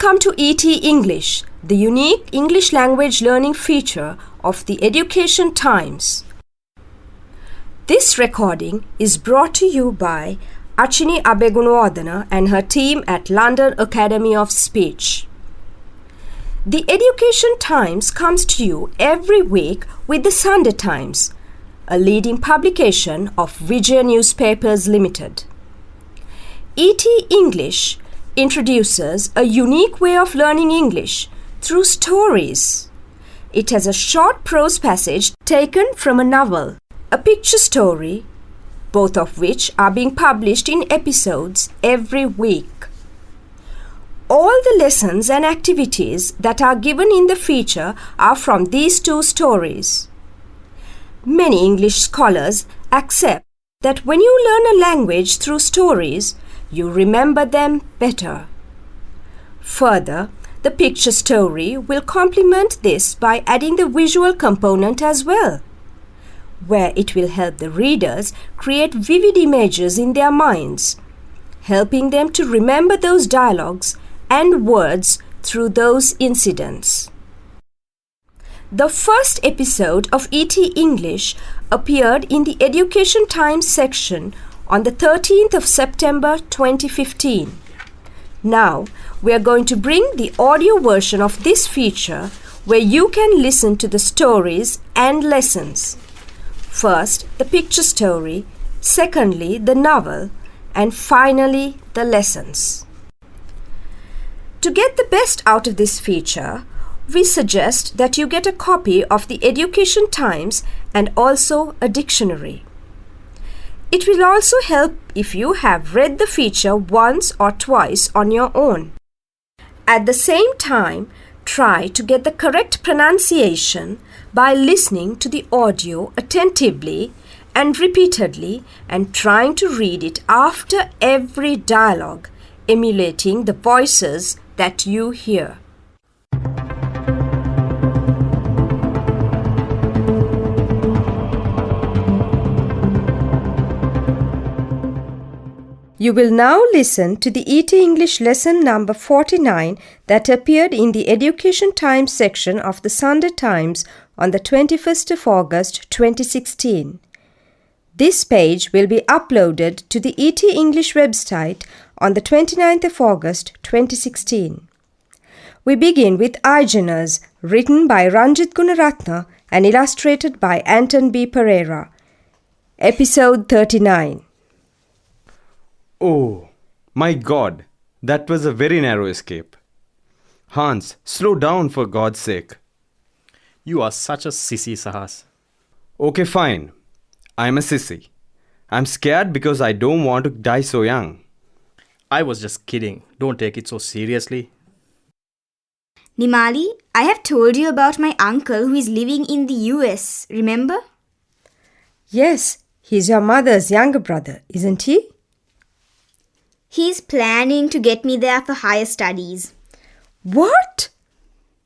Welcome to ET English, the unique English language learning feature of the Education Times. This recording is brought to you by Achini Abegunwadana and her team at London Academy of Speech. The Education Times comes to you every week with the Sunday Times, a leading publication of Vijay Newspapers Limited. ET English introduces a unique way of learning English through stories. It has a short prose passage taken from a novel, a picture story, both of which are being published in episodes every week. All the lessons and activities that are given in the feature are from these two stories. Many English scholars accept that when you learn a language through stories, you remember them better. Further, the picture story will complement this by adding the visual component as well, where it will help the readers create vivid images in their minds, helping them to remember those dialogues and words through those incidents. The first episode of ET English appeared in the Education Times section on the 13th of September 2015. Now, we are going to bring the audio version of this feature where you can listen to the stories and lessons. First, the picture story, secondly, the novel, and finally, the lessons. To get the best out of this feature, we suggest that you get a copy of the Education Times and also a dictionary. It will also help if you have read the feature once or twice on your own. At the same time, try to get the correct pronunciation by listening to the audio attentively and repeatedly and trying to read it after every dialogue, emulating the voices that you hear. You will now listen to the ET English lesson number 49 that appeared in the Education Times section of the Sunday Times on the 21st of August 2016. This page will be uploaded to the ET English website on the 29th of August 2016. We begin with Aijanas, written by Ranjit Gunaratna and illustrated by Anton B. Pereira. Episode 39. Oh, my God, that was a very narrow escape. Hans, slow down for God's sake. You are such a sissy, Sahas. Okay, fine. I'm a sissy. I'm scared because I don't want to die so young. I was just kidding. Don't take it so seriously. Nimali, I have told you about my uncle who is living in the US, remember? Yes, he's your mother's younger brother, isn't he? He's planning to get me there for higher studies. What?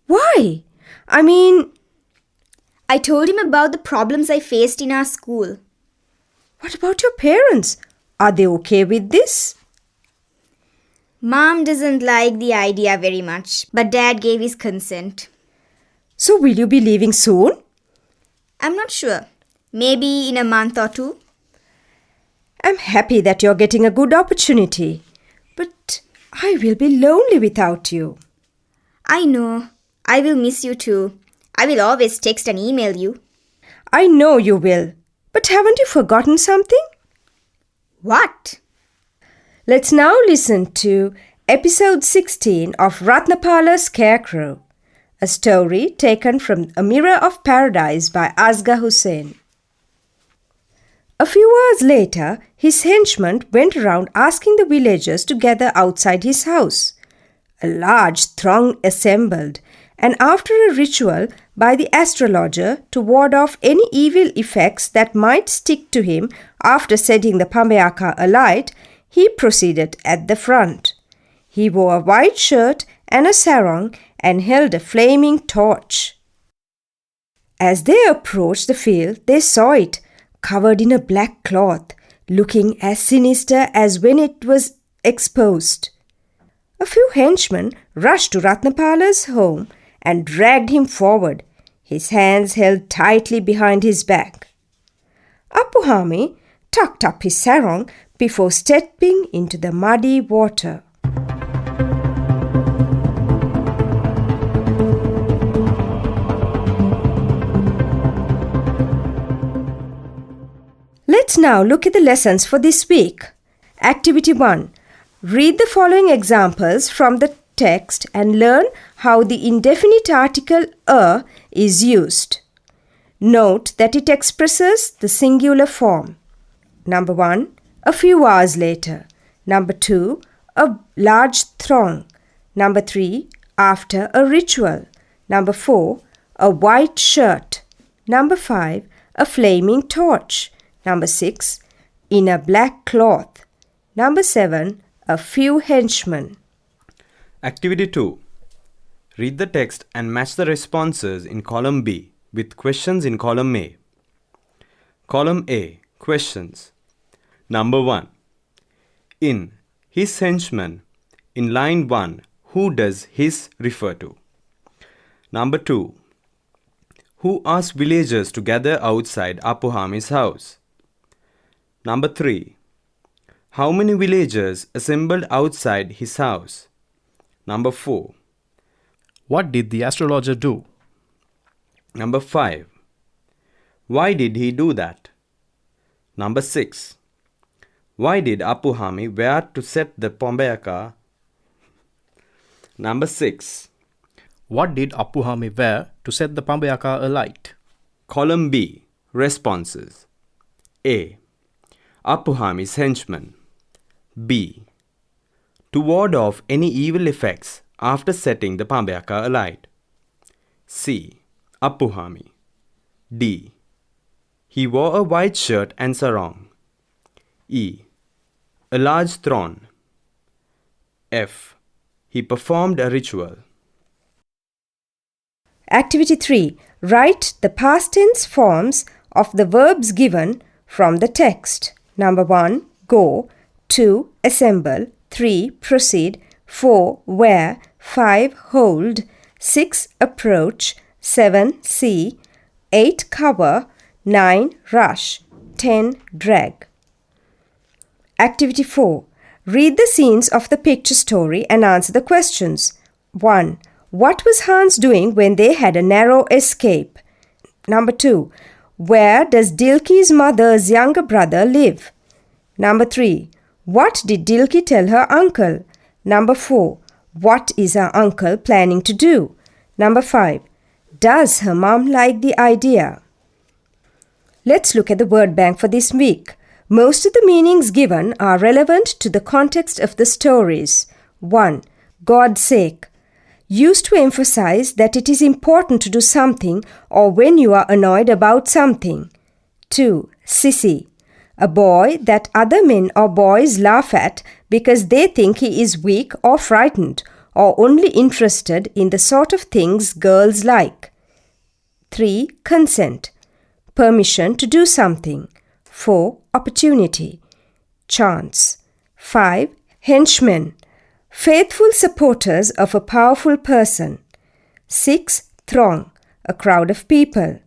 Why? I told him about the problems I faced in our school. What about your parents? Are they okay with this? Mom doesn't like the idea very much, but Dad gave his consent. So will you be leaving soon? I'm not sure. Maybe in a month or two. I'm happy that you're getting a good opportunity, but I will be lonely without you. I know. I will miss you too. I will always text and email you. I know you will, but haven't you forgotten something? What? Let's now listen to episode 16 of Ratnapala's Scarecrow, a story taken from A Mirror of Paradise by Asghar Hussain. A few hours later, his henchmen went around asking the villagers to gather outside his house. A large throng assembled, and after a ritual by the astrologer to ward off any evil effects that might stick to him after setting the Pambayaka alight, he proceeded at the front. He wore a white shirt and a sarong and held a flaming torch. As they approached the field, they saw it, covered in a black cloth, looking as sinister as when it was exposed. A few henchmen rushed to Ratnapala's home and dragged him forward, his hands held tightly behind his back. Appuhami tucked up his sarong before stepping into the muddy water. Let's now look at the lessons for this week. Activity 1. Read the following examples from the text and learn how the indefinite article a is used. Note that it expresses the singular form. Number 1, a few hours later. Number 2, a large throng. Number 3, after a ritual. Number 4, a white shirt. Number 5, a flaming torch. Number 6, in a black cloth. Number 7, a few henchmen. Activity 2. Read the text and match the responses in column B with questions in column A. Column A. Questions. Number 1. In his henchman, in line 1, who does his refer to? Number 2. Who asked villagers to gather outside Appuhami's house? Number 3. How many villagers assembled outside his house? Number 4. What did the astrologer do? Number 5. Why did he do that? Number 6. Why did Appuhami wear to set the Pambayaka? Number 6. What did Appuhami wear to set the Pambayaka alight? Column B. Responses. A. Appuhami's henchman. B. To ward off any evil effects after setting the Pambayaka alight. C. Appuhami. D. He wore a white shirt and sarong. E. A large throne. F. He performed a ritual. Activity 3. Write the past tense forms of the verbs given from the text. Number 1, go. 2, assemble. 3, proceed. 4, wear. 5, hold. 6, approach. 7, see. 8, cover. 9, rush. 10, drag. Activity 4. Read the scenes of the picture story and answer the questions. 1. What was Hans doing when they had a narrow escape? Number 2. Where does Dilki's mother's younger brother live? Number 3. What did Dilki tell her uncle? Number 4. What is her uncle planning to do? Number 5. Does her mom like the idea? Let's look at the word bank for this week. Most of the meanings given are relevant to the context of the stories. 1. God's sake. Used to emphasize that it is important to do something or when you are annoyed about something. 2. Sissy. A boy that other men or boys laugh at because they think he is weak or frightened or only interested in the sort of things girls like. 3. Consent. Permission to do something. 4. Opportunity. Chance. 5. Henchmen. Faithful supporters of a powerful person. 6. Throng. A crowd of people.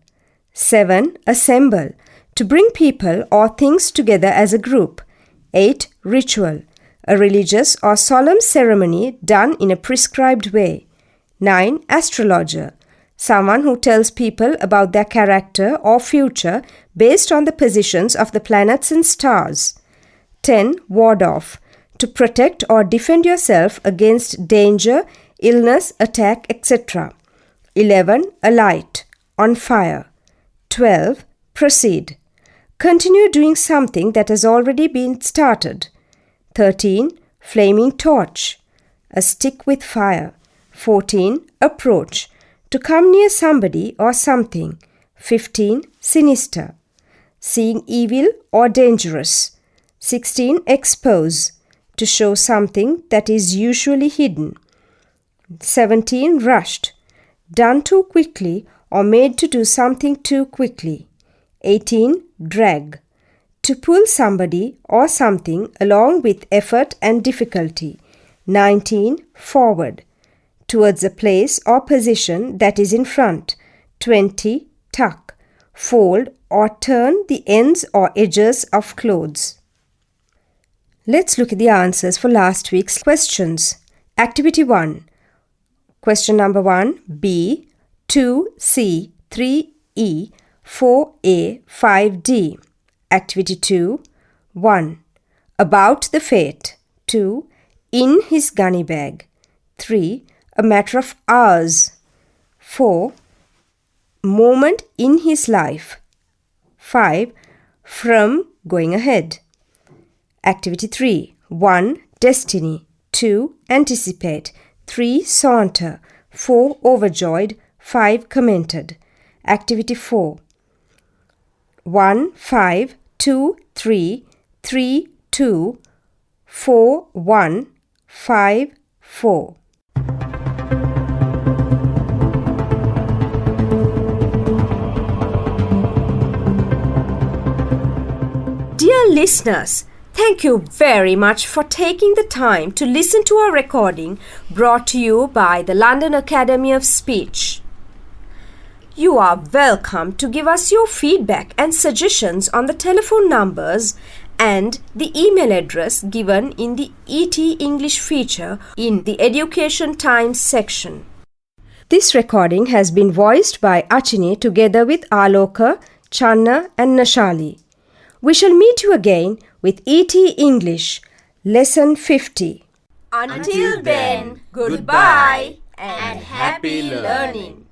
7. Assemble. To bring people or things together as a group. 8. Ritual. A religious or solemn ceremony done in a prescribed way. 9. Astrologer. Someone who tells people about their character or future based on the positions of the planets and stars. 10. Ward off. To protect or defend yourself against danger, illness, attack, etc. 11. Alight. On fire. 12. Proceed. Continue doing something that has already been started. 13. Flaming torch. A stick with fire. 14. Approach. To come near somebody or something. 15. Sinister. Seeing evil or dangerous. 16. Expose. To show something that is usually hidden. 17. Rushed. Done too quickly or made to do something too quickly. 18. Drag. To pull somebody or something along with effort and difficulty. 19. Forward. towards a place or position that is in front. 20. Tuck. Fold or turn the ends or edges of clothes. Let's look at the answers for last week's questions. Activity 1. Question number 1. B, 2C, 3E, 4A, 5D. Activity 2. 1. About the fate. 2. In his gunny bag. 3. A matter of hours. 4. Moment in his life. 5. From going ahead. Activity 3. 1. Destiny. 2. Anticipate. 3. Saunter. 4. Overjoyed. 5. Commented. Activity 4. 1. 5. 2. 3. 3. 2. 4. 1. 5. 4. Dear listeners, thank you very much for taking the time to listen to our recording brought to you by the London Academy of Speech. You are welcome to give us your feedback and suggestions on the telephone numbers and the email address given in the ET English feature in the Education Times section. This recording has been voiced by Achini together with Aloka, Channa and Nashali. We shall meet you again with ET English, Lesson 50. Until then, goodbye and happy learning.